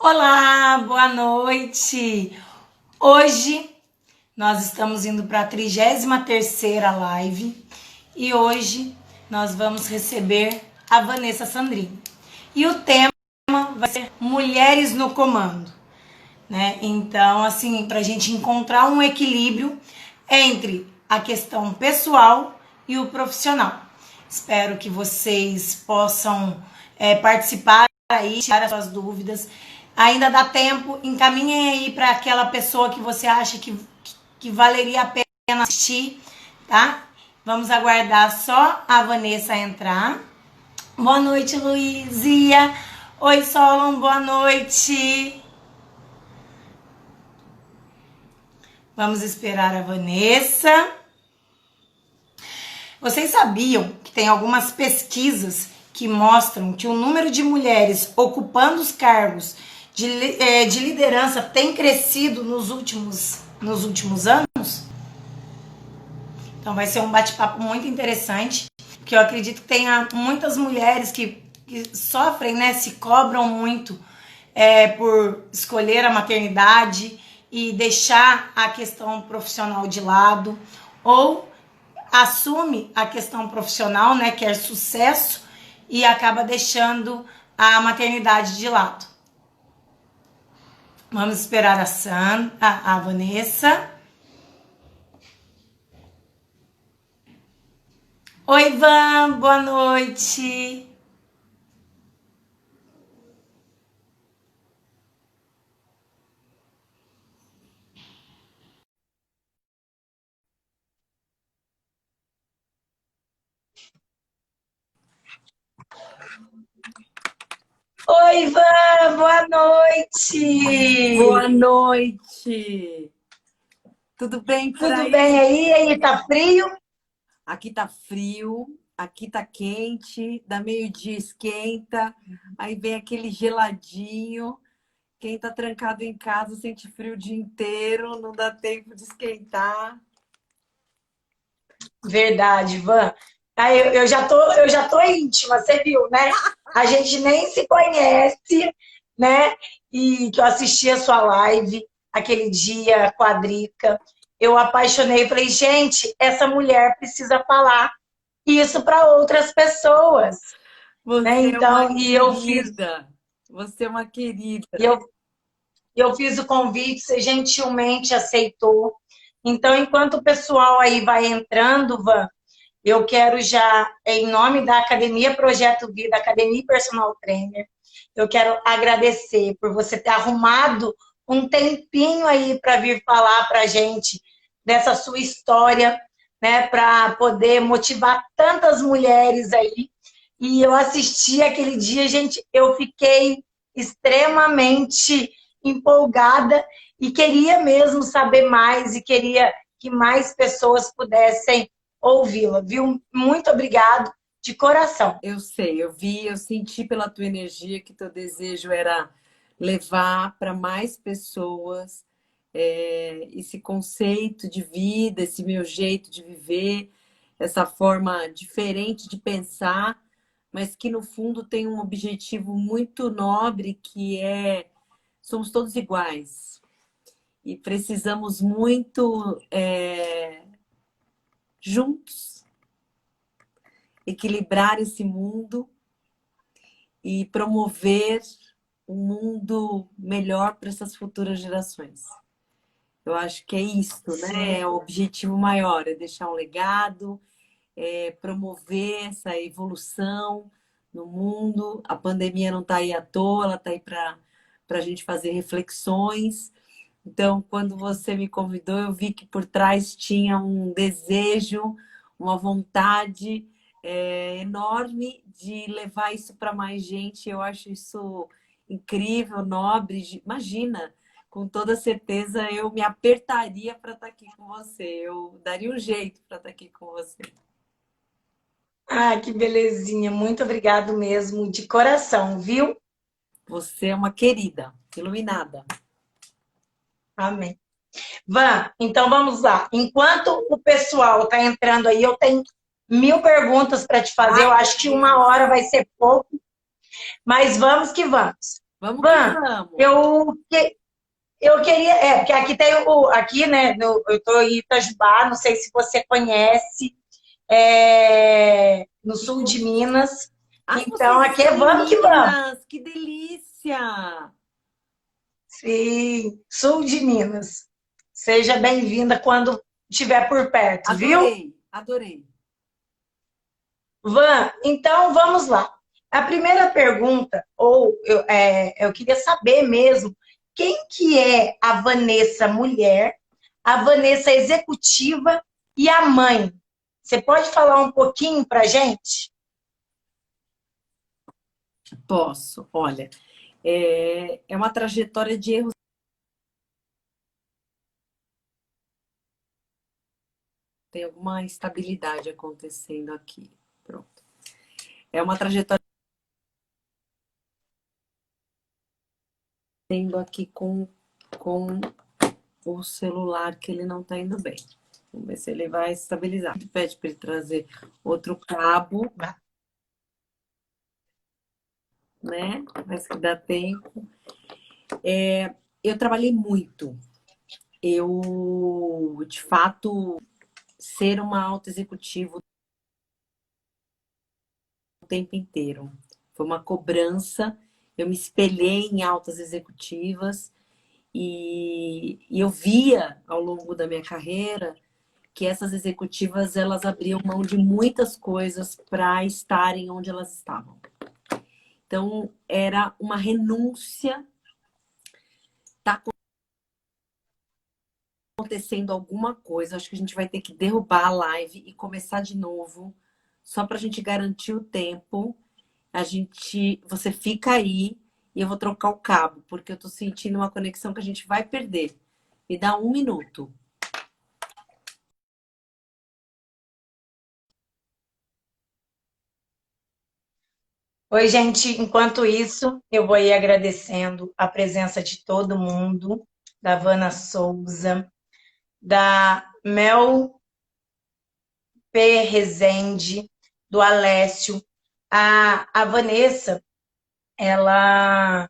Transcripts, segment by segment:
Olá, boa noite. Hoje nós estamos indo para a 33ª live e hoje nós vamos receber a Vanessa Sandrini. E o tema vai ser Mulheres no Comando, né? Então, assim, para a gente encontrar um equilíbrio entre a questão pessoal e o profissional. Espero que vocês possam participar aí, tirar as suas dúvidas. Ainda dá tempo, encaminhem aí para aquela pessoa que você acha que valeria a pena assistir, tá? Vamos aguardar só a Vanessa entrar. Boa noite, Luizia. Oi, Solon, boa noite. Vamos esperar a Vanessa. Vocês sabiam que tem algumas pesquisas que mostram que o número de mulheres ocupando os cargos de liderança tem crescido nos últimos anos? Então vai ser um bate-papo muito interessante, porque eu acredito que tenha muitas mulheres que sofrem, né, se cobram muito por escolher a maternidade e deixar a questão profissional de lado, ou assume a questão profissional, né, quer sucesso e acaba deixando a maternidade de lado. Vamos esperar a Vanessa. Oi, Van, boa noite. Oi, Ivan, boa noite! Boa noite! Tudo bem por Tudo aí? bem aí? Aí, tá frio? Aqui tá frio, aqui tá quente, da meio-dia esquenta, aí vem aquele geladinho. Quem tá trancado em casa sente frio o dia inteiro, não dá tempo de esquentar. Verdade, Ivan. Aí, eu já tô íntima, você viu, né? A gente nem se conhece, né? E que eu assisti a sua live aquele dia, Quadrica. Eu apaixonei, falei, gente, essa mulher precisa falar isso para outras pessoas, né? Você é uma Então, e eu fiz, querida, você é uma querida. e eu, eu fiz o convite, você gentilmente aceitou. Então, enquanto o pessoal aí vai entrando, Van, eu quero já, em nome da Academia Projeto Vida, Academia Personal Trainer, eu quero agradecer por você ter arrumado um tempinho aí para vir falar para a gente dessa sua história, né, para poder motivar tantas mulheres aí. E eu assisti aquele dia, gente, eu fiquei extremamente empolgada e queria mesmo saber mais e queria que mais pessoas pudessem ouvi-la, viu? Muito obrigado de coração. Eu sei, eu vi, eu senti pela tua energia que teu desejo era levar para mais pessoas esse conceito de vida, esse meu jeito de viver, essa forma diferente de pensar, mas que no fundo tem um objetivo muito nobre que é somos todos iguais e precisamos muito juntos equilibrar esse mundo e promover um mundo melhor para essas futuras gerações. Eu acho que é isso, né? É o objetivo maior, é deixar um legado, é promover essa evolução no mundo. A pandemia não está aí à toa, ela está aí para a gente fazer reflexões. Então, quando você me convidou, eu vi que por trás tinha um desejo, uma vontade enorme de levar isso para mais gente. Eu acho isso incrível, nobre. Imagina, com toda certeza eu me apertaria para estar aqui com você. Eu daria um jeito para estar aqui com você. Ah, que belezinha. Muito obrigado mesmo, de coração, viu? Você é uma querida, iluminada. Amém. Van, então vamos lá. Enquanto o pessoal está entrando aí, eu tenho 1000 perguntas para te fazer. Eu Ai, meu acho que uma Deus. hora vai ser pouco, mas vamos que vamos. Vamos que Van, vamos. eu queria, porque aqui tem aqui, né, eu tô em Itajubá, não sei se você conhece, no sul de Minas. Ai, Então, vocês aqui é estão em vamos que vamos. Minas! Que delícia! Sim, sul de Minas. Seja bem-vinda quando estiver por perto, viu? Adorei, adorei. Van, então vamos lá. A primeira pergunta, eu queria saber mesmo, quem que é a Vanessa mulher, a Vanessa executiva e a mãe? Você pode falar um pouquinho para gente? Posso. Olha, é uma trajetória de erros. Tem alguma instabilidade acontecendo aqui. Pronto. É uma trajetória tendo aqui com o celular que ele não está indo bem. Vamos ver se ele vai estabilizar. Pede para ele trazer outro cabo, né? Mas que dá tempo. Eu trabalhei muito. Eu, de fato, ser uma alta executiva o tempo inteiro. Foi uma cobrança. Eu me espelhei em altas executivas e eu via ao longo da minha carreira que essas executivas elas abriam mão de muitas coisas para estarem onde elas estavam. Então era uma renúncia. Tá acontecendo alguma coisa, acho que a gente vai ter que derrubar a live e começar de novo, só para a gente garantir o tempo. Você fica aí e eu vou trocar o cabo, porque eu tô sentindo uma conexão que a gente vai perder. Me dá 1 minuto. Oi, gente. Enquanto isso, eu vou ir agradecendo a presença de todo mundo, da Vana Souza, da Mel P. Rezende, do Alessio. A Vanessa, ela,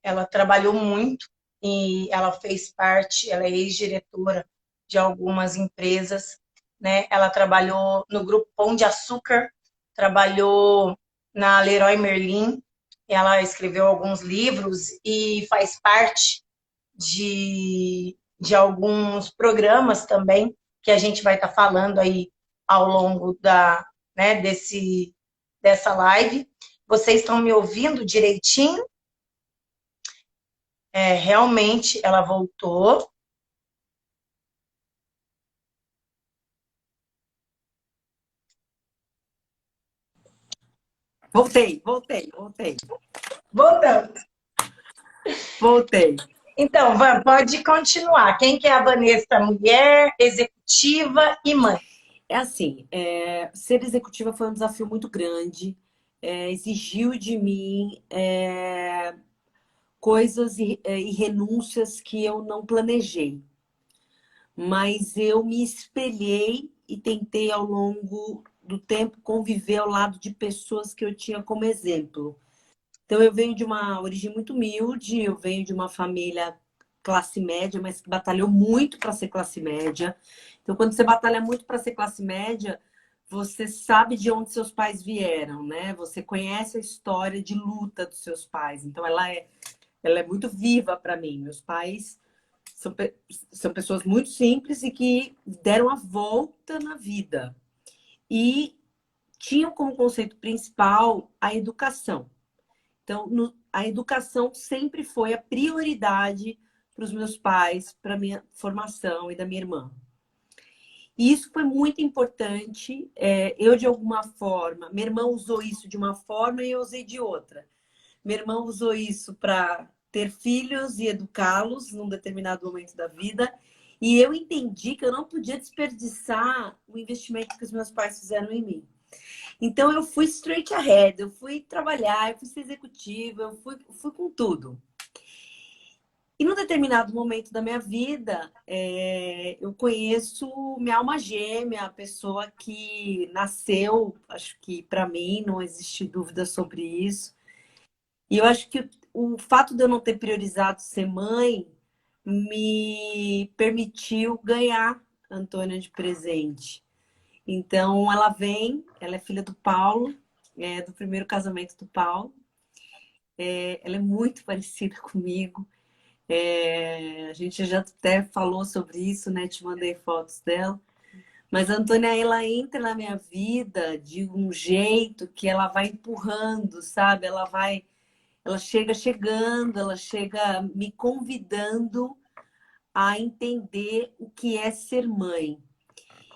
ela trabalhou muito e ela fez parte, ela é ex-diretora de algumas empresas, né? Ela trabalhou no Grupo Pão de Açúcar, trabalhou na Leroy Merlin, ela escreveu alguns livros e faz parte de alguns programas também que a gente vai estar falando aí ao longo dessa live. Vocês estão me ouvindo direitinho? Realmente ela voltou. Voltei, voltei, voltei, Voltamos. voltei. Então, Van, pode continuar. Quem que é a Vanessa? Mulher, executiva e mãe. É assim, ser executiva foi um desafio muito grande, exigiu de mim coisas e renúncias que eu não planejei. Mas eu me espelhei e tentei ao longo do tempo conviver ao lado de pessoas que eu tinha como exemplo. Então eu venho de uma origem muito humilde, eu venho de uma família classe média, mas que batalhou muito para ser classe média. Então quando você batalha muito para ser classe média, você sabe de onde seus pais vieram, né? Você conhece a história de luta dos seus pais. Então ela é muito viva para mim. Meus pais são, são pessoas muito simples e que deram a volta na vida. E tinham como conceito principal a educação. Então, a educação sempre foi a prioridade para os meus pais, para a minha formação e da minha irmã. E isso foi muito importante. Eu, de alguma forma, minha irmã usou isso de uma forma e eu usei de outra. Minha irmã usou isso para ter filhos e educá-los num determinado momento da vida. E eu entendi que eu não podia desperdiçar o investimento que os meus pais fizeram em mim. Então eu fui straight ahead, eu fui trabalhar, eu fui ser executiva, eu fui com tudo. E num determinado momento da minha vida, eu conheço minha alma gêmea, a pessoa que nasceu, acho que para mim não existe dúvida sobre isso. E eu acho que o fato de eu não ter priorizado ser mãe me permitiu ganhar a Antônia de presente. Então, ela vem, ela é filha do Paulo, do primeiro casamento do Paulo. Ela é muito parecida comigo. A gente já até falou sobre isso, né? Te mandei fotos dela. Mas a Antônia, ela entra na minha vida de um jeito que ela vai empurrando, sabe? Ela chega chegando, ela chega me convidando a entender o que é ser mãe.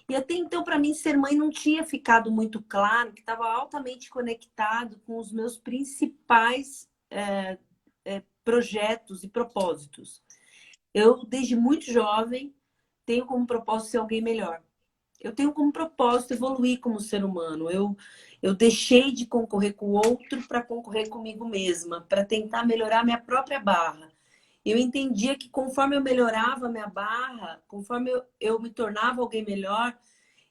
E até então, para mim, ser mãe não tinha ficado muito claro, que estava altamente conectado com os meus principais projetos e propósitos. Eu, desde muito jovem, tenho como propósito ser alguém melhor. Eu tenho como propósito evoluir como ser humano. Eu deixei de concorrer com o outro para concorrer comigo mesma, para tentar melhorar minha própria barra. Eu entendia que conforme eu melhorava a minha barra, conforme eu me tornava alguém melhor,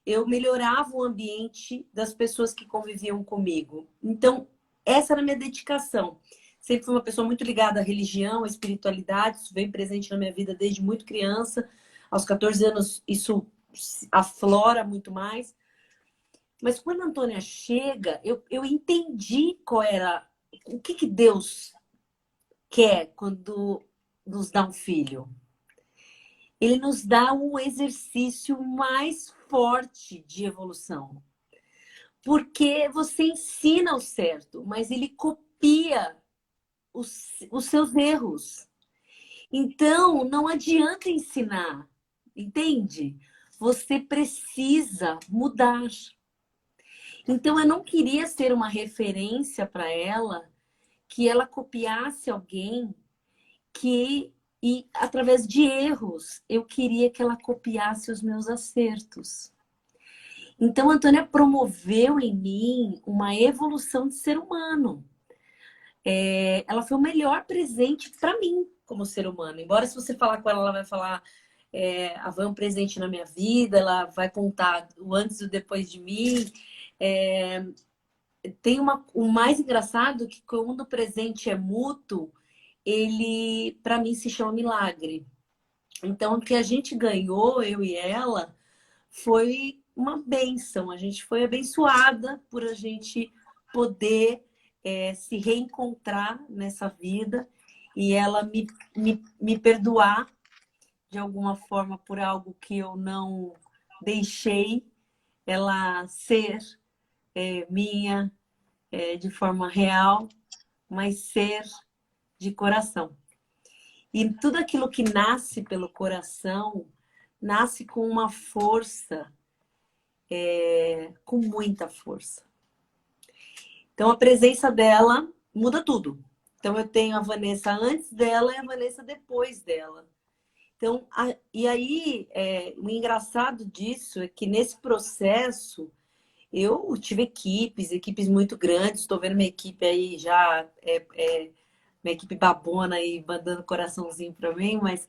eu melhorava o ambiente das pessoas que conviviam comigo. Então, essa era a minha dedicação. Sempre fui uma pessoa muito ligada à religião, à espiritualidade, isso veio presente na minha vida desde muito criança. Aos 14 anos, isso aflora muito mais. Mas quando a Antônia chega, eu entendi qual era, o que Deus quer quando nos dá um filho. Ele nos dá um exercício mais forte de evolução. Porque você ensina o certo, mas ele copia os seus erros. Então, não adianta ensinar, entende? Você precisa mudar. Então, eu não queria ser uma referência para ela, que ela copiasse alguém e através de erros, eu queria que ela copiasse os meus acertos. Então, a Antônia promoveu em mim uma evolução de ser humano. Ela foi o melhor presente para mim como ser humano. Embora se você falar com ela, ela vai falar a Van é um presente na minha vida, ela vai contar o antes e o depois de mim. Tem o mais engraçado que quando o presente é mútuo, ele, para mim, se chama milagre. Então, o que a gente ganhou, eu e ela, foi uma bênção. A gente foi abençoada por a gente poder se reencontrar nessa vida e ela me perdoar de alguma forma por algo que eu não deixei ela ser minha de forma real, mas ser de coração. E tudo aquilo que nasce pelo coração nasce com uma força, com muita força. Então, a presença dela muda tudo. Então, eu tenho a Vanessa antes dela e a Vanessa depois dela. Então, e aí, o engraçado disso é que nesse processo, eu tive equipes muito grandes. Estou vendo minha equipe aí já, minha equipe babona aí, mandando coraçãozinho para mim, mas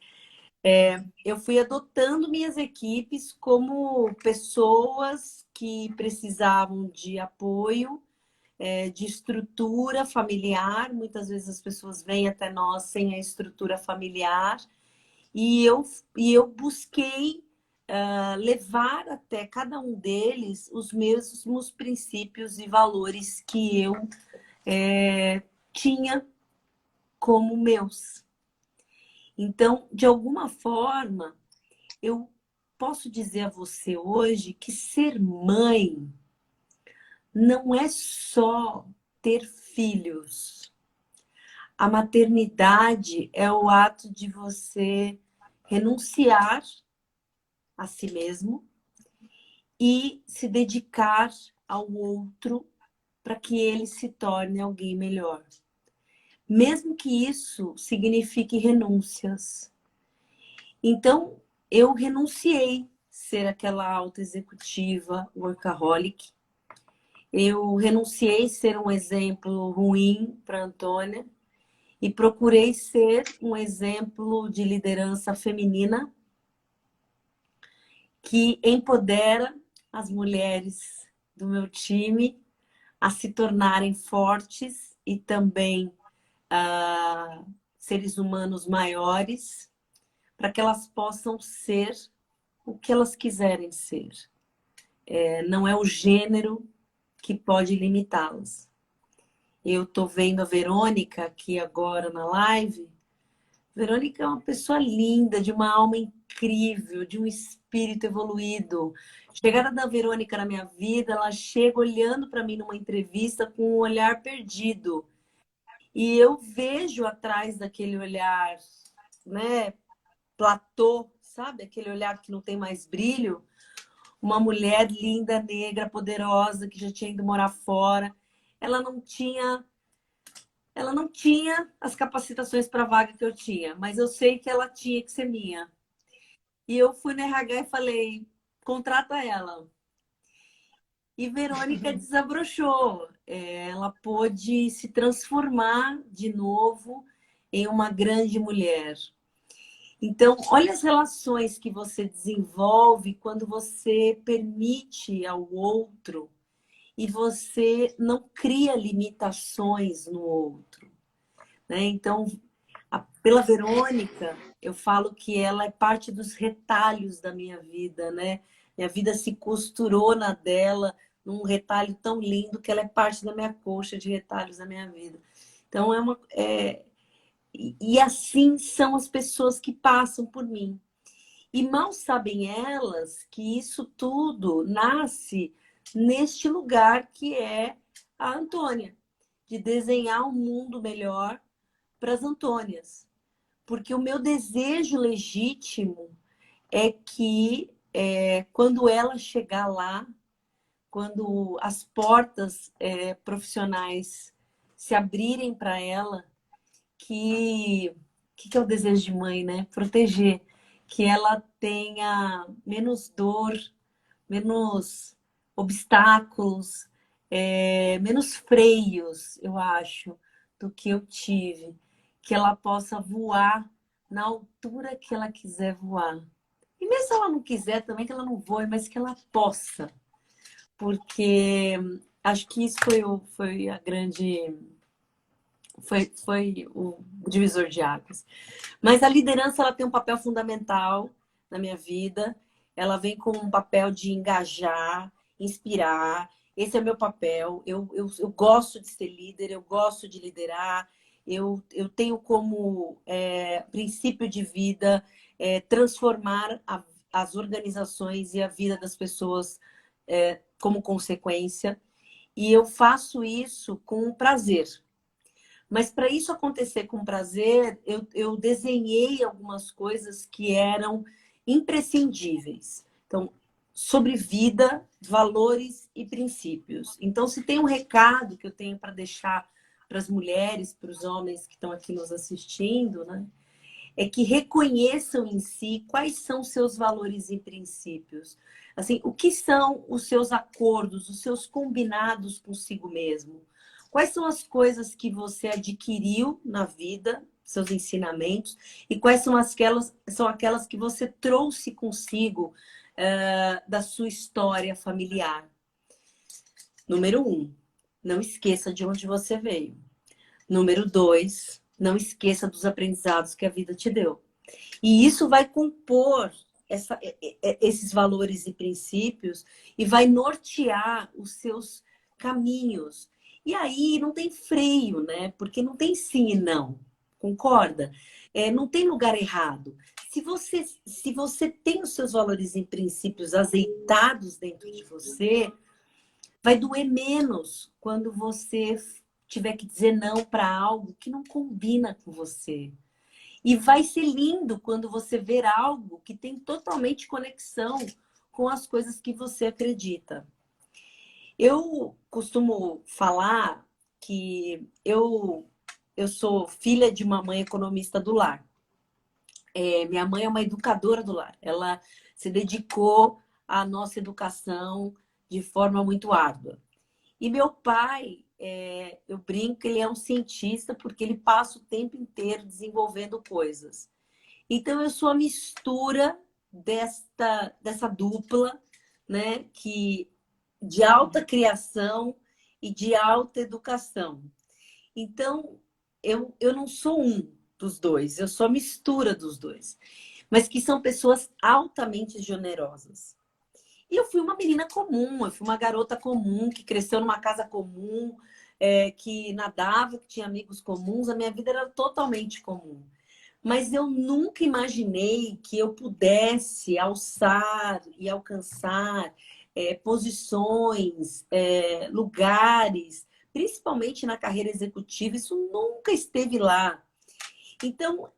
eu fui adotando minhas equipes como pessoas que precisavam de apoio, de estrutura familiar. Muitas vezes as pessoas vêm até nós sem a estrutura familiar. E eu busquei levar até cada um deles os mesmos princípios e valores que eu tinha como meus. Então, de alguma forma, eu posso dizer a você hoje que ser mãe não é só ter filhos. A maternidade é o ato de você renunciar a si mesmo e se dedicar ao outro para que ele se torne alguém melhor. Mesmo que isso signifique renúncias. Então, eu renunciei ser aquela alta executiva workaholic. Eu renunciei ser um exemplo ruim para a Antônia e procurei ser um exemplo de liderança feminina que empodera as mulheres do meu time a se tornarem fortes e também seres humanos maiores, para que elas possam ser o que elas quiserem ser. Não é o gênero que pode limitá-las. Eu estou vendo a Verônica aqui agora na live. Verônica é uma pessoa linda, de uma alma incrível, de um espírito evoluído. Chegada da Verônica na minha vida, ela chega olhando para mim numa entrevista com um olhar perdido. E eu vejo atrás daquele olhar, né, platô, sabe? Aquele olhar que não tem mais brilho. Uma mulher linda, negra, poderosa, que já tinha ido morar fora. Ela não tinha as capacitações para a vaga que eu tinha, mas eu sei que ela tinha que ser minha. E eu fui no RH e falei, contrata ela. E Verônica desabrochou. Ela pôde se transformar de novo em uma grande mulher. Então, olha as relações que você desenvolve quando você permite ao outro e você não cria limitações no outro, né? Então, pela Verônica, eu falo que ela é parte dos retalhos da minha vida, né? Minha vida se costurou na dela, num retalho tão lindo que ela é parte da minha coxa de retalhos da minha vida. Então, e assim são as pessoas que passam por mim. E mal sabem elas que isso tudo nasce neste lugar que é a Antônia, de desenhar um mundo melhor para as Antônias. Porque o meu desejo legítimo é que quando ela chegar lá, quando as portas profissionais se abrirem para ela, que é o desejo de mãe, né? Proteger, que ela tenha menos dor, menos obstáculos, menos freios, eu acho, do que eu tive. Que ela possa voar na altura que ela quiser voar. E mesmo se ela não quiser também, que ela não voe, mas que ela possa. Porque acho que isso foi a grande... Foi o divisor de águas. Mas a liderança ela tem um papel fundamental na minha vida. Ela vem com um papel de engajar, inspirar. Esse é o meu papel. Eu gosto de ser líder, eu gosto de liderar. Eu tenho como princípio de vida transformar as organizações e a vida das pessoas como consequência. E eu faço isso com prazer. Mas para isso acontecer com prazer, eu desenhei algumas coisas que eram imprescindíveis. Então, sobre vida, valores e princípios. Então, se tem um recado que eu tenho para deixar para as mulheres, para os homens que estão aqui nos assistindo, né? É que reconheçam em si quais são os seus valores e princípios. Assim, o que são os seus acordos, os seus combinados consigo mesmo? Quais são as coisas que você adquiriu na vida, seus ensinamentos, e quais são aquelas que você trouxe consigo da sua história familiar? Número 1, não esqueça de onde você veio. Número 2, não esqueça dos aprendizados que a vida te deu. E isso vai compor esses valores e princípios e vai nortear os seus caminhos. E aí não tem freio, né? Porque não tem sim e não. Concorda? Não tem lugar errado. Se você tem os seus valores e princípios azeitados dentro de você, vai doer menos quando você tiver que dizer não para algo que não combina com você. E vai ser lindo quando você ver algo que tem totalmente conexão com as coisas que você acredita. Eu costumo falar que eu sou filha de uma mãe economista do lar. Minha mãe é uma educadora do lar. Ela se dedicou à nossa educação de forma muito árdua. E meu pai, eu brinco, ele é um cientista porque ele passa o tempo inteiro desenvolvendo coisas. Então, eu sou a mistura dessa dupla, né, de alta criação e de alta educação. Então, eu não sou um dos dois, eu sou a mistura dos dois. Mas que são pessoas altamente generosas. E eu fui uma menina comum, eu fui uma garota comum, que cresceu numa casa comum, que nadava, que tinha amigos comuns, a minha vida era totalmente comum. Mas eu nunca imaginei que eu pudesse alçar e alcançar posições, lugares, principalmente na carreira executiva, isso nunca esteve lá. Então,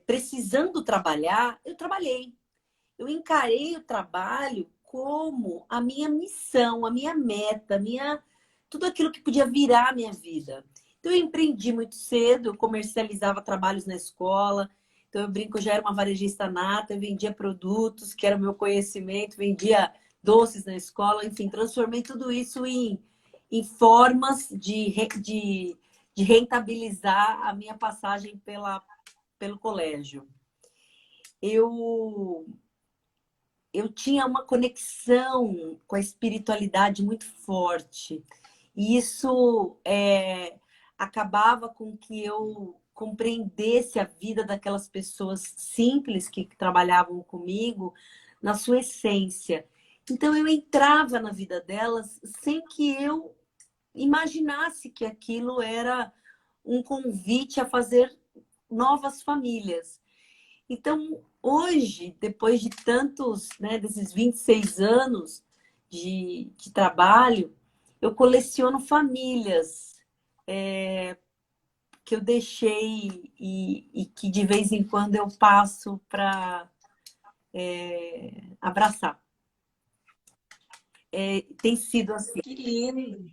precisando trabalhar, eu trabalhei. Eu encarei o trabalho como a minha missão, a minha meta, tudo aquilo que podia virar a minha vida. Então, eu empreendi muito cedo, eu comercializava trabalhos na escola. Então, eu brinco, eu já era uma varejista nata, eu vendia produtos, que era o meu conhecimento, vendia doces na escola, enfim, transformei tudo isso em formas de rentabilizar a minha passagem pelo colégio. Eu tinha uma conexão com a espiritualidade muito forte. E isso acabava com que eu compreendesse a vida daquelas pessoas simples que trabalhavam comigo na sua essência. Então eu entrava na vida delas sem que eu imaginasse que aquilo era um convite a fazer novas famílias. Então, hoje, depois de tantos, né, desses 26 anos de trabalho, eu coleciono famílias que eu deixei e que de vez em quando eu passo para abraçar. Tem sido assim, Que lindo.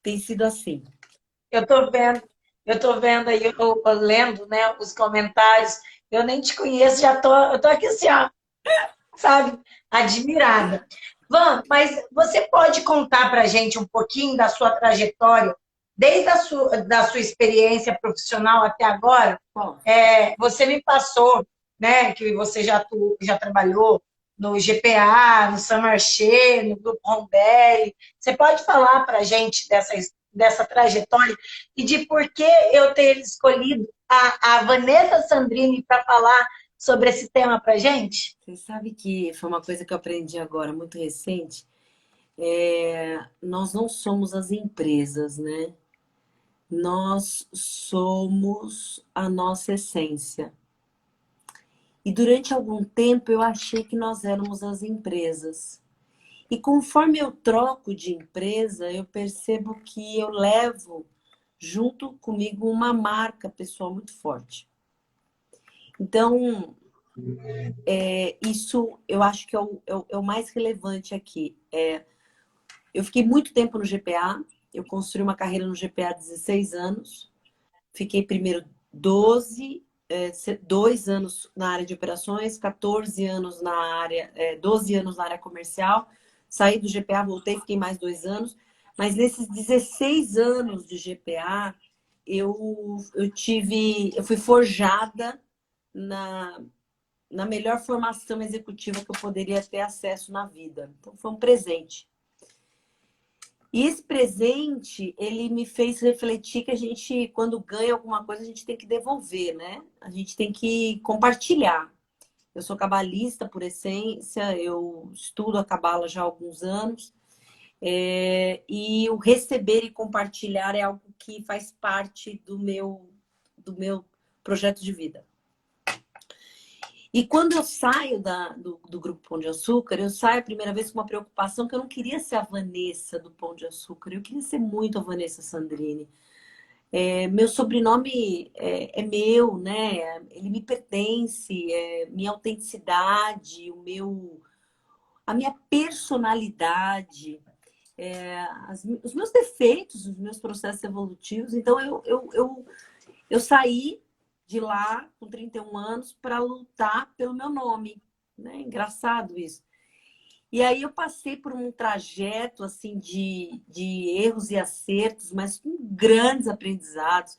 tem sido assim. Eu tô vendo, eu tô vendo aí, eu lendo, né, os comentários. Eu nem te conheço, eu tô aqui assim, ó, sabe, admirada. Van, mas você pode contar pra gente um pouquinho da sua trajetória, desde da sua experiência profissional até agora? Bom, Você me passou, né, que você já trabalhou no GPA, no Saint-Marché, no Grupo Rondelli. Você pode falar para a gente dessa trajetória e de por que eu ter escolhido a Vanessa Sandrini para falar sobre esse tema para a gente? você sabe que foi uma coisa que eu aprendi agora, muito recente. Nós não somos as empresas, né? Nós somos a nossa essência. E durante algum tempo eu achei que nós éramos as empresas. E conforme eu troco de empresa, eu percebo que eu levo junto comigo uma marca pessoal muito forte. Então, isso eu acho que é o mais relevante aqui. Eu fiquei muito tempo no GPA, eu construí uma carreira no GPA há 16 anos. Fiquei primeiro 2 anos na área de operações, 14 anos na área, 12 anos na área comercial. Saí do GPA, voltei, fiquei mais 2 anos. Mas nesses 16 anos de GPA, eu fui forjada na melhor formação executiva que eu poderia ter acesso na vida. Então foi um presente. E esse presente, ele me fez refletir que a gente, quando ganha alguma coisa, a gente tem que devolver, né? A gente tem que compartilhar. Eu sou cabalista por essência, eu estudo a cabala já há alguns anos, e o receber e compartilhar é algo que faz parte do meu projeto de vida. E quando eu saio do Grupo Pão de Açúcar, eu saio a primeira vez com uma preocupação que eu não queria ser a Vanessa do Pão de Açúcar, eu queria ser muito a Vanessa Sandrini. Meu sobrenome é meu, né? Ele me pertence, minha autenticidade, a minha personalidade, os meus defeitos, os meus processos evolutivos. Então, eu saí de lá com 31 anos para lutar pelo meu nome, né? Engraçado isso. E aí eu passei por um trajeto assim de erros e acertos, mas com grandes aprendizados.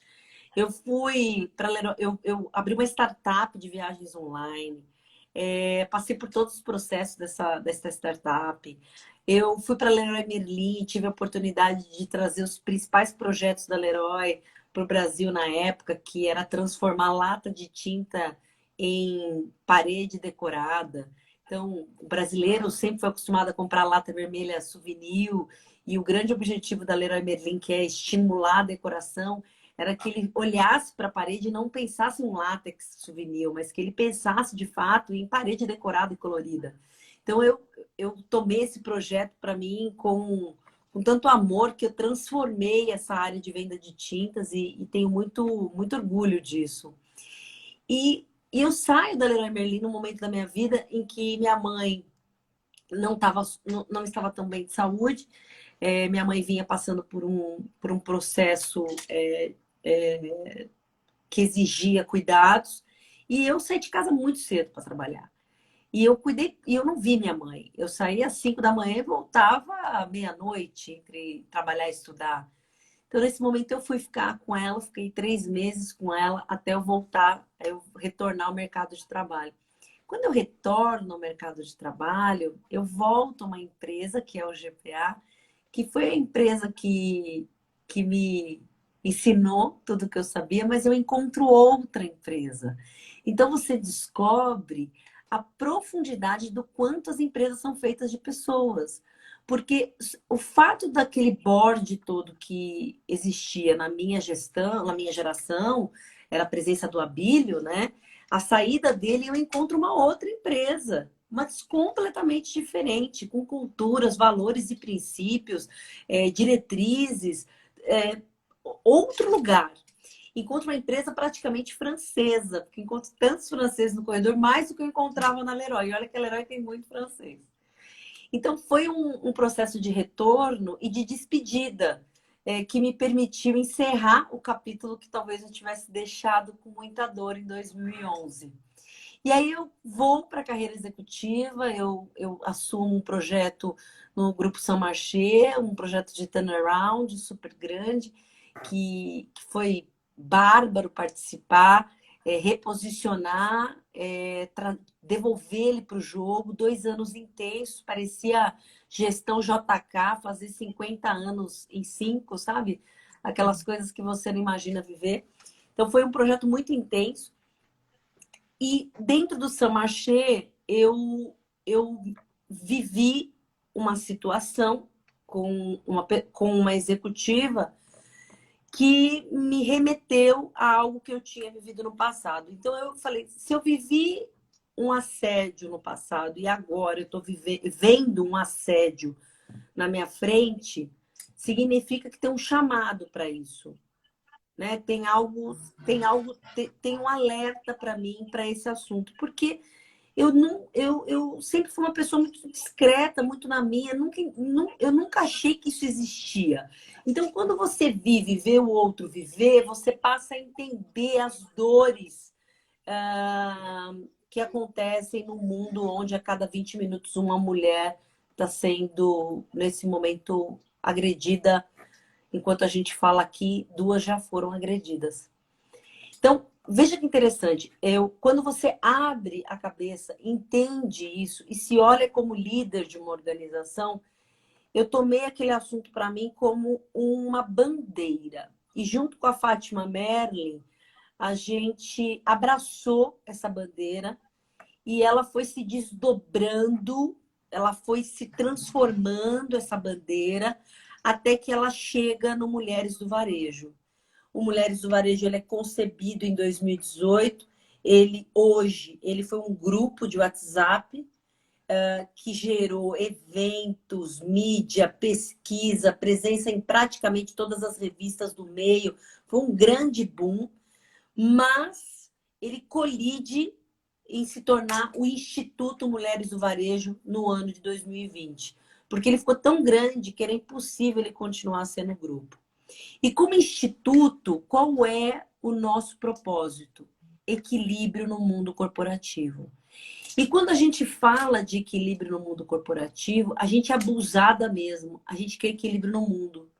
Eu fui para eu abri uma startup de viagens online. Passei por todos os processos dessa startup. Eu fui para a Leroy Merlin, tive a oportunidade de trazer os principais projetos da Leroy para o Brasil na época, que era transformar lata de tinta em parede decorada. Então, o brasileiro sempre foi acostumado a comprar lata vermelha souvenir, e o grande objetivo da Leroy Merlin, que é estimular a decoração, era que ele olhasse para a parede e não pensasse em um látex souvenir, mas que ele pensasse de fato em parede decorada e colorida. Então, eu tomei esse projeto para mim com tanto amor que eu transformei essa área de venda de tintas e tenho muito orgulho disso. E eu saio da Leroy Merlin num momento da minha vida em que minha mãe não estava tão bem de saúde. Minha mãe vinha passando por um processo que exigia cuidados. E eu saí de casa muito cedo para trabalhar. E eu cuidei, e eu não vi minha mãe. Eu saía às 5 da manhã e voltava à meia-noite, entre trabalhar e estudar. Então, nesse momento, eu fui ficar com ela, fiquei 3 meses com ela até eu voltar, eu retornar ao mercado de trabalho. Quando eu retorno ao mercado de trabalho, eu volto a uma empresa, que é o GPA, que foi a empresa que me ensinou tudo o que eu sabia, mas eu encontro outra empresa. Então, você descobre a profundidade do quanto as empresas são feitas de pessoas. Porque o fato daquele board todo que existia na minha gestão, na minha geração, era a presença do Abílio, né? A saída dele, eu encontro uma outra empresa, mas completamente diferente, com culturas, valores e princípios, diretrizes, é, outro lugar. Encontro uma empresa praticamente francesa, porque encontro tantos franceses no corredor, mais do que eu encontrava na Leroy. E olha que a Leroy tem muito francês. Então, foi um processo de retorno e de despedida que me permitiu encerrar o capítulo que talvez eu tivesse deixado com muita dor em 2011. E aí eu vou para a carreira executiva, eu assumo um projeto no Grupo São Marché, um projeto de turnaround super grande, que foi bárbaro participar, reposicionar, devolver ele para o jogo, 2 anos intensos, parecia gestão JK, fazer 50 anos em 5, sabe? Aquelas coisas que você não imagina viver. Então foi um projeto muito intenso. E dentro do Saint-Marché, eu vivi uma situação com uma executiva que me remeteu a algo que eu tinha vivido no passado. Então eu falei, se eu vivi um assédio no passado e agora eu estou vendo um assédio na minha frente, significa que tem um chamado para isso. Né? Tem um alerta para mim, para esse assunto, porque eu sempre fui uma pessoa muito discreta, muito na minha, eu nunca achei que isso existia. Então, quando você vive, vê o outro viver, você passa a entender as dores que acontecem no mundo onde a cada 20 minutos uma mulher está sendo, nesse momento, agredida. Enquanto a gente fala aqui, 2 já foram agredidas. Então, veja que interessante. Quando você abre a cabeça, entende isso e se olha como líder de uma organização, eu tomei aquele assunto para mim como uma bandeira. E junto com a Fátima Merlin, a gente abraçou essa bandeira e ela foi se desdobrando, ela foi se transformando, essa bandeira, até que ela chega no Mulheres do Varejo. O Mulheres do Varejo ele é concebido em 2018. Ele foi um grupo de WhatsApp que gerou eventos, mídia, pesquisa, presença em praticamente todas as revistas do meio. Foi um grande boom, mas ele colide em se tornar o Instituto Mulheres do Varejo no ano de 2020. Porque ele ficou tão grande que era impossível ele continuar sendo grupo. E como instituto, qual é o nosso propósito? Equilíbrio no mundo corporativo. E quando a gente fala de equilíbrio no mundo corporativo, a gente é abusada mesmo. A gente quer equilíbrio no mundo.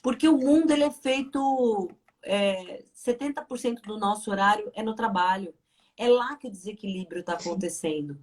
Porque o mundo ele é feito... 70% do nosso horário é no trabalho. É lá que o desequilíbrio está acontecendo.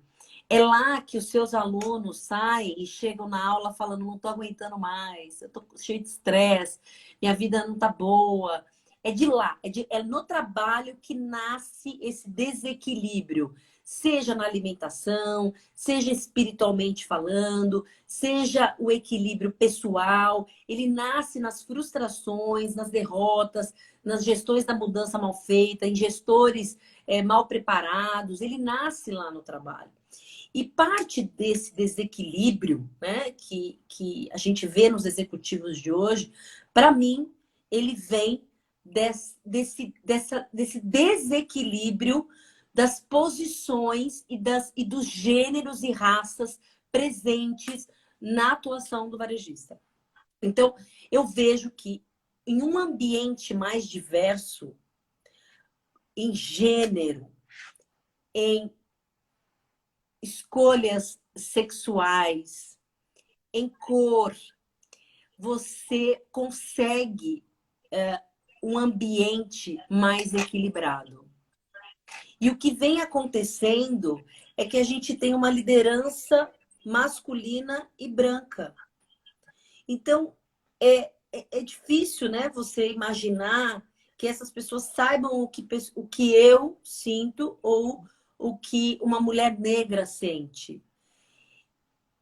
É lá que os seus alunos saem e chegam na aula falando, não estou aguentando mais, eu estou cheio de estresse, minha vida não está boa. É de lá, é no trabalho que nasce esse desequilíbrio, seja na alimentação, seja espiritualmente falando, seja o equilíbrio pessoal. Ele nasce nas frustrações, nas derrotas, nas gestões da mudança mal feita, em gestores mal preparados. Ele nasce lá no trabalho. E parte desse desequilíbrio, né, que a gente vê nos executivos de hoje, para mim, ele vem desse desequilíbrio das posições e dos gêneros e raças presentes na atuação do varejista. Então, eu vejo que em um ambiente mais diverso, em gênero, em escolhas sexuais, em cor, você consegue um ambiente mais equilibrado. E o que vem acontecendo é que a gente tem uma liderança masculina e branca. Então, é difícil, né, você imaginar que essas pessoas saibam o que eu sinto ou o que uma mulher negra sente.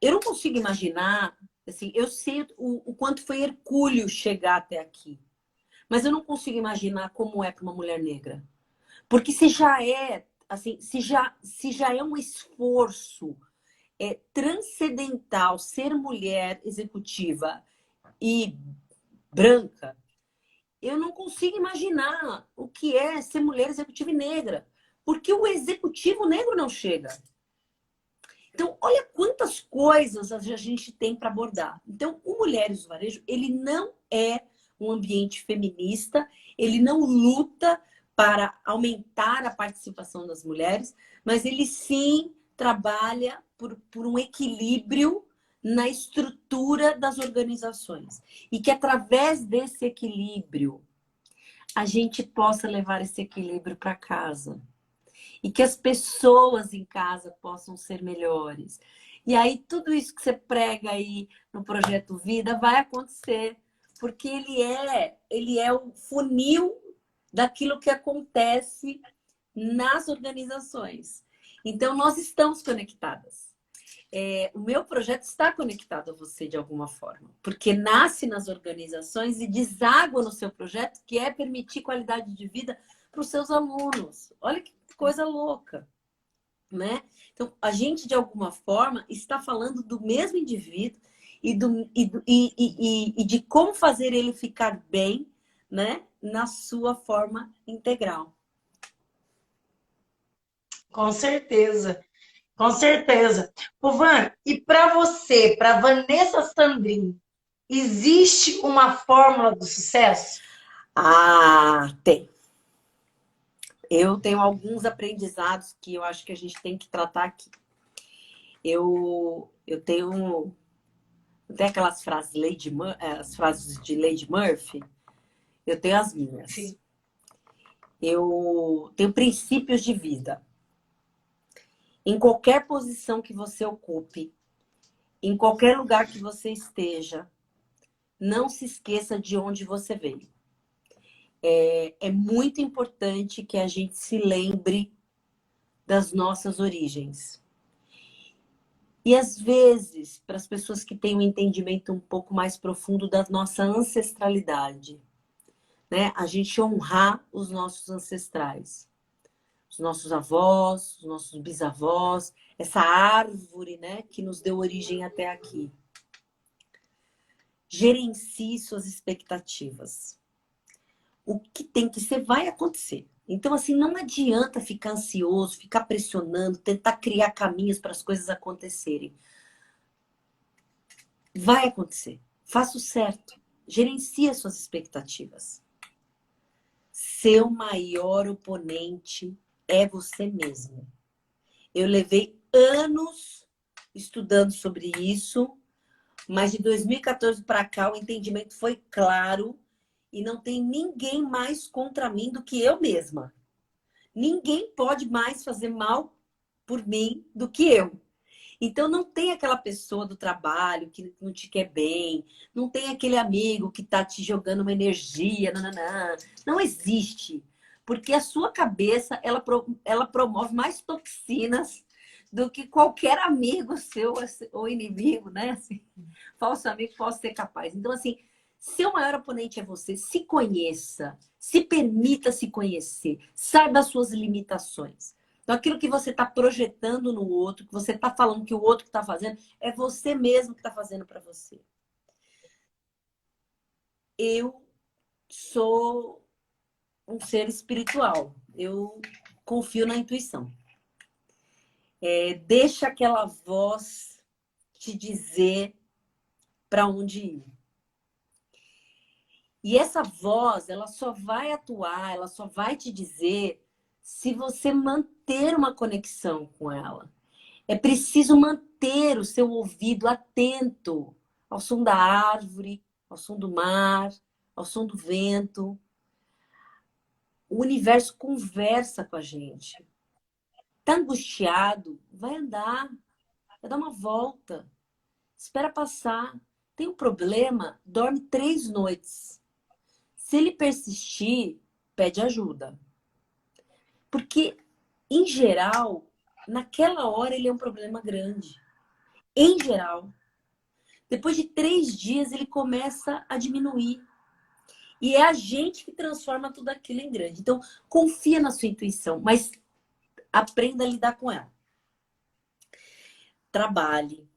Eu não consigo imaginar, assim, eu sei o quanto foi hercúleo chegar até aqui, mas eu não consigo imaginar como é para uma mulher negra. Porque se já é, assim, se já é um esforço transcendental ser mulher executiva e branca, eu não consigo imaginar o que é ser mulher executiva e negra. Porque o executivo negro não chega. Então, olha quantas coisas a gente tem para abordar. Então, o Mulheres do Varejo, ele não é um ambiente feminista, ele não luta para aumentar a participação das mulheres, mas ele sim trabalha por um equilíbrio na estrutura das organizações. E que através desse equilíbrio, a gente possa levar esse equilíbrio para casa. E que as pessoas em casa possam ser melhores. E aí, tudo isso que você prega aí no Projeto Vida vai acontecer, porque ele é o funil daquilo que acontece nas organizações. Então, nós estamos conectadas. O meu projeto está conectado a você de alguma forma, porque nasce nas organizações e deságua no seu projeto, que é permitir qualidade de vida para os seus alunos. Olha que coisa louca, né? Então, a gente, de alguma forma, está falando do mesmo indivíduo e de como fazer ele ficar bem, né? Na sua forma integral. Com certeza. Com certeza. Van, e para você, para Vanessa Sandrin, existe uma fórmula do sucesso? Ah, tem. Eu tenho alguns aprendizados que eu acho que a gente tem que tratar aqui. Eu tenho aquelas frases, as frases de Lady Murphy, eu tenho as minhas. Sim. Eu tenho princípios de vida. Em qualquer posição que você ocupe, em qualquer lugar que você esteja, não se esqueça de onde você veio. É muito importante que a gente se lembre das nossas origens. E às vezes, para as pessoas que têm um entendimento um pouco mais profundo da nossa ancestralidade, né? A gente honrar os nossos ancestrais, os nossos avós, os nossos bisavós, essa árvore, né, que nos deu origem até aqui. Gerencie suas expectativas. O que tem que ser, vai acontecer. Então, assim, não adianta ficar ansioso, ficar pressionando, tentar criar caminhos para as coisas acontecerem. Vai acontecer. Faça o certo. Gerencie as suas expectativas. Seu maior oponente é você mesmo. Eu levei anos estudando sobre isso, mas de 2014 para cá o entendimento foi claro e não tem ninguém mais contra mim do que eu mesma. Ninguém pode mais fazer mal por mim do que eu. Então não tem aquela pessoa do trabalho que não te quer bem, não tem aquele amigo que tá te jogando uma energia, nananã. Não existe. Porque a sua cabeça, ela promove mais toxinas do que qualquer amigo seu ou inimigo, né? Assim, falso amigo possa ser capaz. Então, assim, seu maior oponente é você. Se conheça, se permita se conhecer, saiba as suas limitações. Então, aquilo que você está projetando no outro, que você está falando que o outro está fazendo, é você mesmo que está fazendo para você. Eu sou um ser espiritual. Eu confio na intuição. Deixa aquela voz te dizer para onde ir. E essa voz, ela só vai atuar, ela só vai te dizer se você manter uma conexão com ela. É preciso manter o seu ouvido atento ao som da árvore, ao som do mar, ao som do vento. O universo conversa com a gente. Tá angustiado? Vai andar, vai dar uma volta. Espera passar. Tem um problema? Dorme 3 noites. Se ele persistir, pede ajuda. Porque, em geral, naquela hora ele é um problema grande. Em geral. Depois de 3 dias, ele começa a diminuir. E é a gente que transforma tudo aquilo em grande. Então, confia na sua intuição, mas aprenda a lidar com ela. Trabalhe.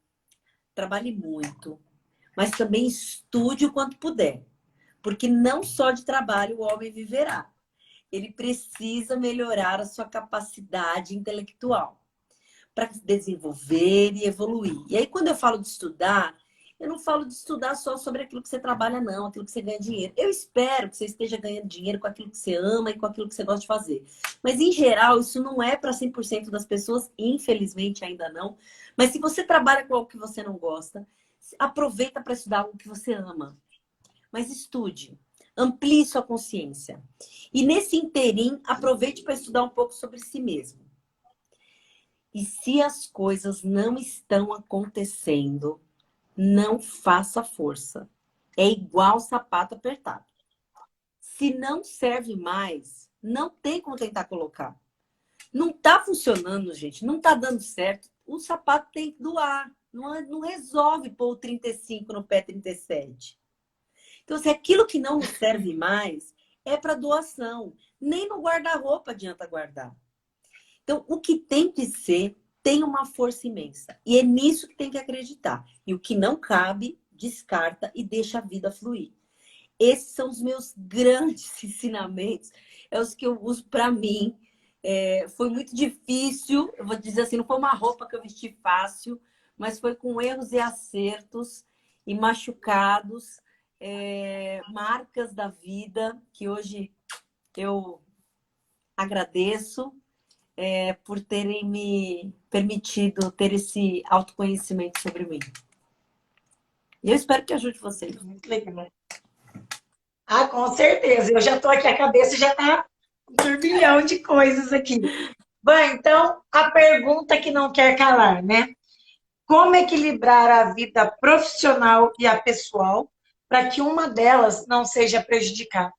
Trabalhe muito. Mas também estude o quanto puder. Porque não só de trabalho o homem viverá. Ele precisa melhorar a sua capacidade intelectual para desenvolver e evoluir. E aí, quando eu falo de estudar, eu não falo de estudar só sobre aquilo que você trabalha, não, aquilo que você ganha dinheiro. Eu espero que você esteja ganhando dinheiro com aquilo que você ama e com aquilo que você gosta de fazer. Mas, em geral, isso não é para 100% das pessoas, infelizmente ainda não. Mas se você trabalha com algo que você não gosta, aproveita para estudar algo que você ama. Mas estude, amplie sua consciência. E nesse interim, aproveite para estudar um pouco sobre si mesmo. E se as coisas não estão acontecendo, não faça força. É igual sapato apertado. Se não serve mais, não tem como tentar colocar. Não tá funcionando, gente. Não tá dando certo. O sapato tem que doar. Não resolve pôr o 35 no pé 37. Então, se aquilo que não serve mais é para doação. Nem no guarda-roupa adianta guardar. Então, o que tem que ser tem uma força imensa. E é nisso que tem que acreditar. E o que não cabe, descarta e deixa a vida fluir. Esses são os meus grandes ensinamentos. É os que eu uso para mim. Foi muito difícil. Eu vou dizer assim, não foi uma roupa que eu vesti fácil, mas foi com erros e acertos e machucados, marcas da vida que hoje eu agradeço. Por terem me permitido ter esse autoconhecimento sobre mim. E eu espero que ajude vocês. Muito legal. Ah, com certeza. Eu já estou aqui, a cabeça já está um turbilhão de coisas aqui. Bom, então, a pergunta que não quer calar, né? Como equilibrar a vida profissional e a pessoal para que uma delas não seja prejudicada?